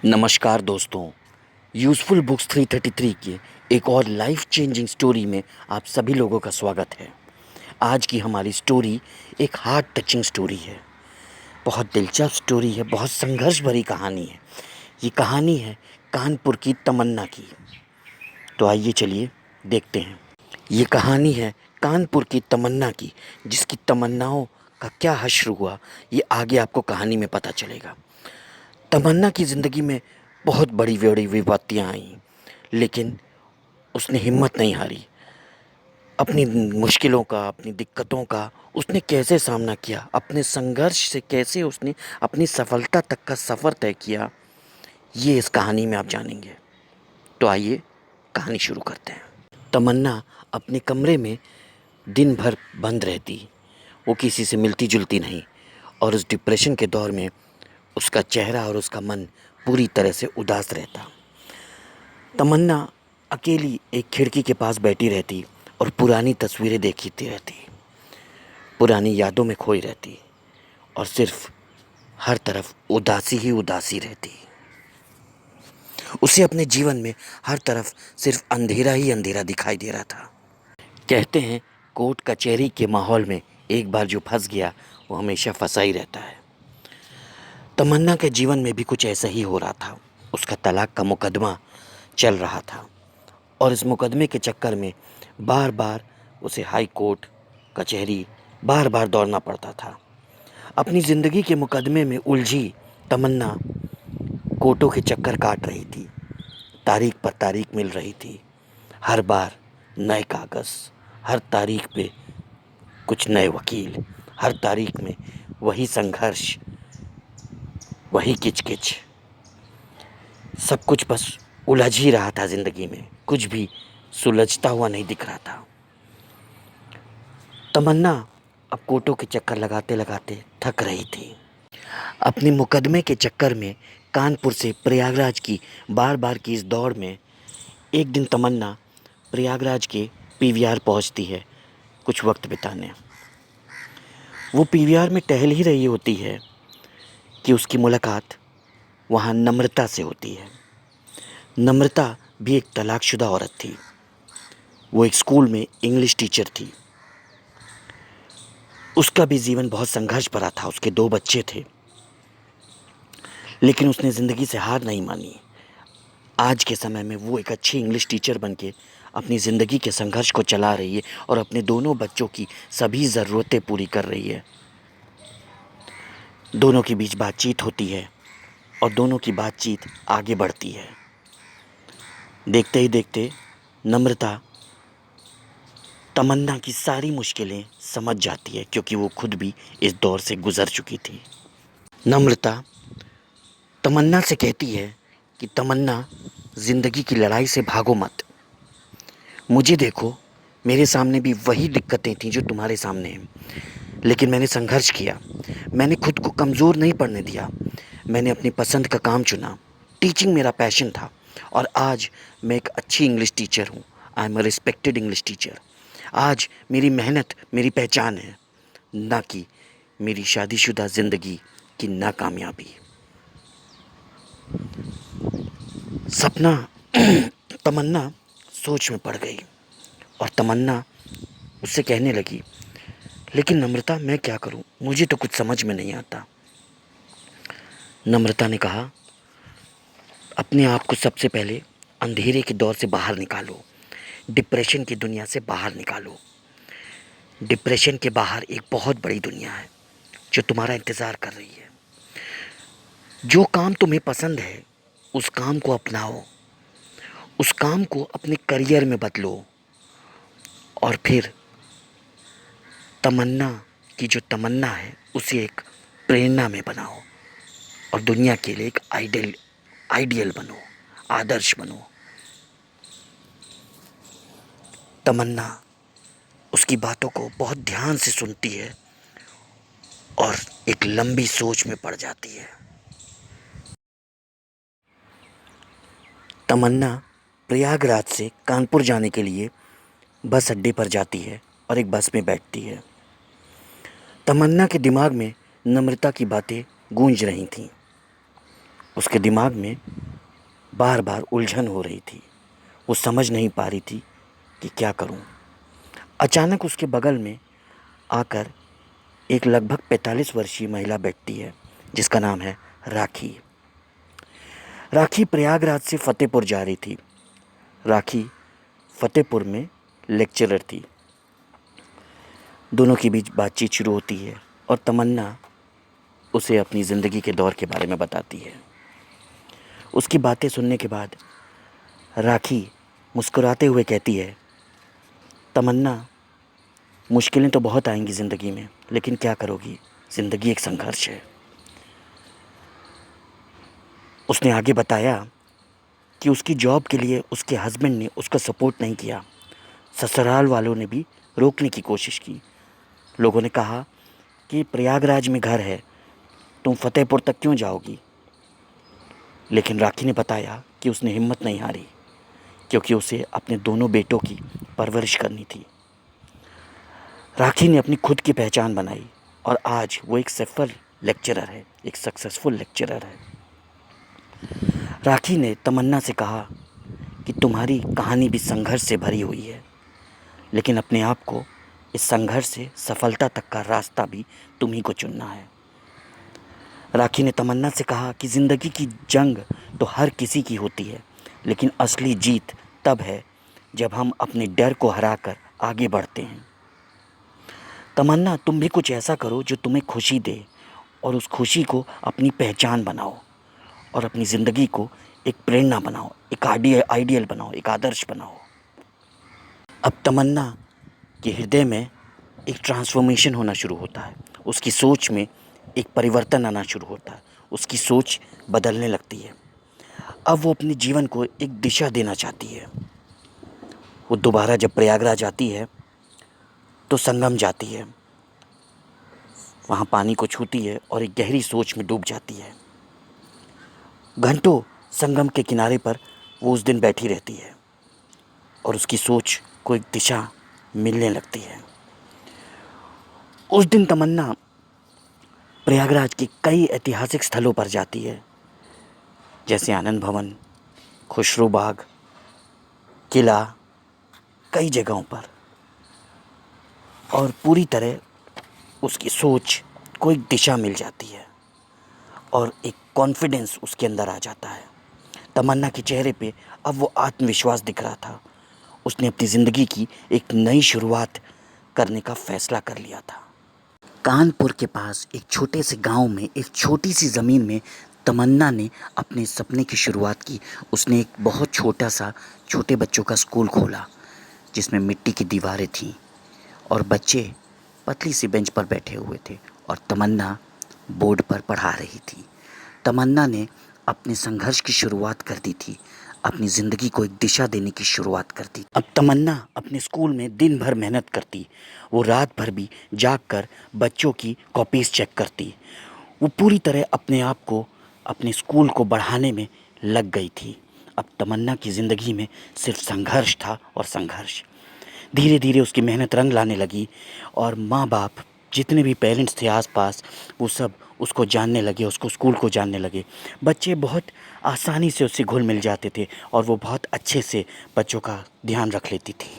नमस्कार दोस्तों। Useful books 333 के एक और लाइफ चेंजिंग स्टोरी में आप सभी लोगों का स्वागत है। आज की हमारी स्टोरी एक हार्ट टचिंग स्टोरी है। बहुत दिलचस्प स्टोरी है, बहुत संघर्ष भरी कहानी है। ये कहानी है कानपुर की तमन्ना की। तो आइए चलिए देखते हैं। ये कहानी है कानपुर की तमन्ना की, जिसकी तमन्नाओं का क्या हश्र हुआ ये आगे आपको कहानी में पता चलेगा। तमन्ना की ज़िंदगी में बहुत बड़ी बड़ी विपत्तियाँ आईं, लेकिन उसने हिम्मत नहीं हारी। अपनी मुश्किलों का, अपनी दिक्कतों का उसने कैसे सामना किया, अपने संघर्ष से कैसे उसने अपनी सफलता तक का सफ़र तय किया, ये इस कहानी में आप जानेंगे। तो आइए कहानी शुरू करते हैं। तमन्ना अपने कमरे में दिन भर बंद रहती। वो किसी से मिलती जुलती नहीं, और उस डिप्रेशन के दौर में उसका चेहरा और उसका मन पूरी तरह से उदास रहता। तमन्ना अकेली एक खिड़की के पास बैठी रहती और पुरानी तस्वीरें देखती रहती, पुरानी यादों में खोई रहती, और सिर्फ हर तरफ उदासी ही उदासी रहती। उसे अपने जीवन में हर तरफ सिर्फ अंधेरा ही अंधेरा दिखाई दे रहा था। कहते हैं कोर्ट कचहरी के माहौल में एक बार जो फंस गया वो हमेशा फंसा ही रहता है। तमन्ना के जीवन में भी कुछ ऐसा ही हो रहा था। उसका तलाक का मुकदमा चल रहा था, और इस मुकदमे के चक्कर में बार बार उसे हाई कोर्ट कचहरी बार बार दौड़ना पड़ता था। अपनी ज़िंदगी के मुकदमे में उलझी तमन्ना कोर्टों के चक्कर काट रही थी। तारीख पर तारीख मिल रही थी, हर बार नए कागज़, हर तारीख पे कुछ नए वकील, हर तारीख में वही संघर्ष, वही किचकिच। सब कुछ बस उलझ ही रहा था ज़िंदगी में, कुछ भी सुलझता हुआ नहीं दिख रहा था। तमन्ना अब कोर्टों के चक्कर लगाते लगाते थक रही थी। अपने मुकदमे के चक्कर में कानपुर से प्रयागराज की बार बार की इस दौड़ में एक दिन तमन्ना प्रयागराज के पीवीआर पहुंचती है कुछ वक्त बिताने। वो पीवीआर में टहल ही रही होती है कि उसकी मुलाकात वहाँ नम्रता से होती है। नम्रता भी एक तलाकशुदा औरत थी। वो एक स्कूल में इंग्लिश टीचर थी। उसका भी जीवन बहुत संघर्ष भरा था। उसके 2 बच्चे थे, लेकिन उसने ज़िंदगी से हार नहीं मानी। आज के समय में वो एक अच्छी इंग्लिश टीचर बनके अपनी ज़िंदगी के संघर्ष को चला रही है और अपने दोनों बच्चों की सभी ज़रूरतें पूरी कर रही है। दोनों के बीच बातचीत होती है और दोनों की बातचीत आगे बढ़ती है। देखते ही देखते नम्रता तमन्ना की सारी मुश्किलें समझ जाती है, क्योंकि वो खुद भी इस दौर से गुज़र चुकी थी। नम्रता तमन्ना से कहती है कि तमन्ना, ज़िंदगी की लड़ाई से भागो मत। मुझे देखो, मेरे सामने भी वही दिक्कतें थीं जो तुम्हारे सामने हैं, लेकिन मैंने संघर्ष किया। मैंने खुद को कमज़ोर नहीं पड़ने दिया। मैंने अपनी पसंद का काम चुना। टीचिंग मेरा पैशन था, और आज मैं एक अच्छी इंग्लिश टीचर हूँ। I am a respected English teacher. आज मेरी मेहनत मेरी पहचान है, ना कि मेरी शादीशुदा ज़िंदगी की नाकामयाबी। सपना तमन्ना सोच में पड़ गई, और तमन्ना उससे कहने लगी, लेकिन नम्रता, मैं क्या करूं? मुझे तो कुछ समझ में नहीं आता। नम्रता ने कहा, अपने आप को सबसे पहले अंधेरे के दौर से बाहर निकालो, डिप्रेशन की दुनिया से बाहर निकालो। डिप्रेशन के बाहर एक बहुत बड़ी दुनिया है जो तुम्हारा इंतज़ार कर रही है। जो काम तुम्हें पसंद है उस काम को अपनाओ, उस काम को अपने करियर में बदलो, और फिर तमन्ना की जो तमन्ना है उसे एक प्रेरणा में बनाओ, और दुनिया के लिए एक आइडियल बनो, आदर्श बनो। तमन्ना उसकी बातों को बहुत ध्यान से सुनती है और एक लंबी सोच में पड़ जाती है। तमन्ना प्रयागराज से कानपुर जाने के लिए बस अड्डे पर जाती है और एक बस में बैठती है। तमन्ना के दिमाग में नम्रता की बातें गूंज रही थीं। उसके दिमाग में बार बार उलझन हो रही थी। वो समझ नहीं पा रही थी कि क्या करूं। अचानक उसके बगल में आकर एक लगभग 45 वर्षीय महिला बैठती है जिसका नाम है राखी। राखी प्रयागराज से फ़तेहपुर जा रही थी। राखी फ़तेहपुर में लेक्चरर थी। दोनों के बीच बातचीत शुरू होती है और तमन्ना उसे अपनी ज़िंदगी के दौर के बारे में बताती है। उसकी बातें सुनने के बाद राखी मुस्कुराते हुए कहती है, तमन्ना, मुश्किलें तो बहुत आएंगी ज़िंदगी में, लेकिन क्या करोगी, ज़िंदगी एक संघर्ष है। उसने आगे बताया कि उसकी जॉब के लिए उसके हस्बैंड ने उसका सपोर्ट नहीं किया। ससुराल वालों ने भी रोकने की कोशिश की। लोगों ने कहा कि प्रयागराज में घर है, तुम फ़तेहपुर तक क्यों जाओगी। लेकिन राखी ने बताया कि उसने हिम्मत नहीं हारी, क्योंकि उसे अपने दोनों बेटों की परवरिश करनी थी। राखी ने अपनी खुद की पहचान बनाई और आज वो एक सफल लेक्चरर है, एक सक्सेसफुल लेक्चरर है। राखी ने तमन्ना से कहा कि तुम्हारी कहानी भी संघर्ष से भरी हुई है, लेकिन अपने आप को इस संघर्ष से सफलता तक का रास्ता भी तुम्ही को चुनना है। राखी ने तमन्ना से कहा कि ज़िंदगी की जंग तो हर किसी की होती है, लेकिन असली जीत तब है जब हम अपने डर को हराकर आगे बढ़ते हैं। तमन्ना, तुम भी कुछ ऐसा करो जो तुम्हें खुशी दे और उस खुशी को अपनी पहचान बनाओ और अपनी ज़िंदगी को एक प्रेरणा बनाओ, एक आइडियल बनाओ, एक आदर्श बनाओ। अब तमन्ना के हृदय में एक ट्रांसफॉर्मेशन होना शुरू होता है। उसकी सोच में एक परिवर्तन आना शुरू होता है। उसकी सोच बदलने लगती है। अब वो अपने जीवन को एक दिशा देना चाहती है। वो दोबारा जब प्रयागराज आती है तो संगम जाती है। वहाँ पानी को छूती है और एक गहरी सोच में डूब जाती है। घंटों संगम के किनारे पर वो उस दिन बैठी रहती है और उसकी सोच को एक दिशा मिलने लगती है। उस दिन तमन्ना प्रयागराज के कई ऐतिहासिक स्थलों पर जाती है, जैसे आनंद भवन, खुसरो बाग, किला, कई जगहों पर। और पूरी तरह उसकी सोच को एक दिशा मिल जाती है और एक कॉन्फिडेंस उसके अंदर आ जाता है। तमन्ना के चेहरे पे अब वो आत्मविश्वास दिख रहा था। उसने अपनी ज़िंदगी की एक नई शुरुआत करने का फ़ैसला कर लिया था। कानपुर के पास एक छोटे से गांव में एक छोटी सी ज़मीन में तमन्ना ने अपने सपने की शुरुआत की। उसने एक बहुत छोटा सा छोटे बच्चों का स्कूल खोला, जिसमें मिट्टी की दीवारें थीं और बच्चे पतली सी बेंच पर बैठे हुए थे और तमन्ना बोर्ड पर पढ़ा रही थी। तमन्ना ने अपने संघर्ष की शुरुआत कर दी थी, अपनी ज़िंदगी को एक दिशा देने की शुरुआत कर दी। अब तमन्ना अपने स्कूल में दिन भर मेहनत करती। वो रात भर भी जाग कर बच्चों की कॉपीज़ चेक करती। वो पूरी तरह अपने आप को अपने स्कूल को बढ़ाने में लग गई थी। अब तमन्ना की ज़िंदगी में सिर्फ संघर्ष था और संघर्ष। धीरे धीरे उसकी मेहनत रंग लाने लगी और माँ बाप, जितने भी पेरेंट्स थे आसपास, वो सब उसको जानने लगे, उसको स्कूल को जानने लगे। बच्चे बहुत आसानी से उससे घुल मिल जाते थे और वो बहुत अच्छे से बच्चों का ध्यान रख लेती थी।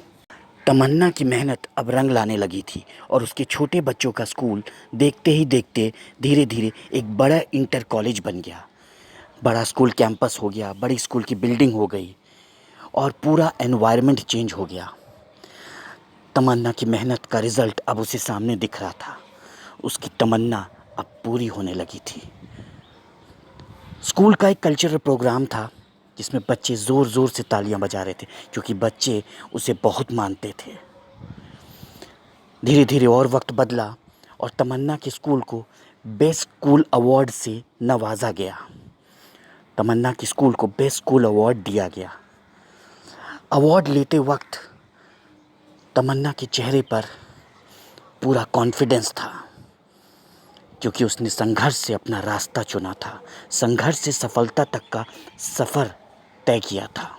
तमन्ना की मेहनत अब रंग लाने लगी थी और उसके छोटे बच्चों का स्कूल देखते ही देखते धीरे धीरे एक बड़ा इंटर कॉलेज बन गया। बड़ा स्कूल कैंपस हो गया, बड़ी स्कूल की बिल्डिंग हो गई और पूरा एनवायरनमेंट चेंज हो गया। तमन्ना की मेहनत का रिज़ल्ट अब उसे सामने दिख रहा था। उसकी तमन्ना अब पूरी होने लगी थी। स्कूल का एक कल्चरल प्रोग्राम था जिसमें बच्चे ज़ोर ज़ोर से तालियां बजा रहे थे, क्योंकि बच्चे उसे बहुत मानते थे। धीरे धीरे और वक्त बदला और तमन्ना के स्कूल को बेस्ट स्कूल अवार्ड से नवाजा गया। तमन्ना के स्कूल को बेस्ट स्कूल अवार्ड दिया गया। अवार्ड लेते वक्त तमन्ना के चेहरे पर पूरा कॉन्फिडेंस था, क्योंकि उसने संघर्ष से अपना रास्ता चुना था, संघर्ष से सफलता तक का सफ़र तय किया था।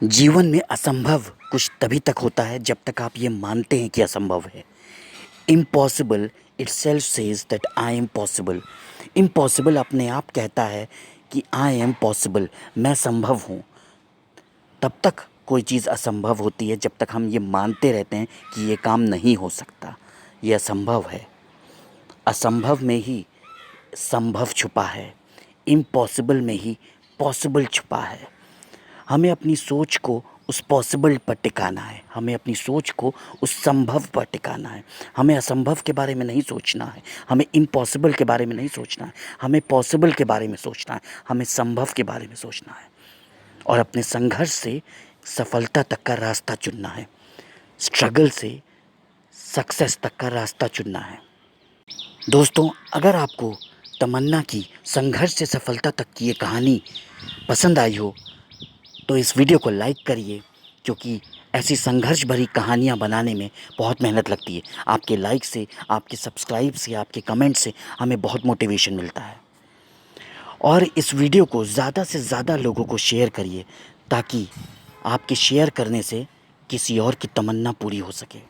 जीवन में असंभव कुछ तभी तक होता है जब तक आप ये मानते हैं कि असंभव है। Impossible itself says that I am possible. Impossible अपने आप कहता है कि आई एम पॉसिबल, मैं संभव हूँ, तब तक कोई चीज़ असंभव होती है जब तक हम ये मानते रहते हैं कि ये काम नहीं हो सकता, ये असंभव है। असंभव में ही संभव छुपा है, इम्पॉसिबल में ही पॉसिबल छुपा है। हमें अपनी सोच को उस पॉसिबल पर टिकाना है, हमें अपनी सोच को उस संभव पर टिकाना है। हमें असंभव के बारे में नहीं सोचना है, हमें इम्पॉसिबल के बारे में नहीं सोचना है, हमें पॉसिबल के बारे में सोचना है, हमें संभव के बारे में सोचना है और अपने संघर्ष से सफलता तक का रास्ता चुनना है, स्ट्रगल से सक्सेस तक का रास्ता चुनना है। दोस्तों, अगर आपको तमन्ना की संघर्ष से सफलता तक की ये कहानी पसंद आई हो तो इस वीडियो को लाइक करिए, क्योंकि ऐसी संघर्ष भरी कहानियाँ बनाने में बहुत मेहनत लगती है। आपके लाइक से, आपके सब्सक्राइब से, आपके कमेंट से हमें बहुत मोटिवेशन मिलता है। और इस वीडियो को ज़्यादा से ज़्यादा लोगों को शेयर करिए, ताकि आपके शेयर करने से किसी और की तमन्ना पूरी हो सके।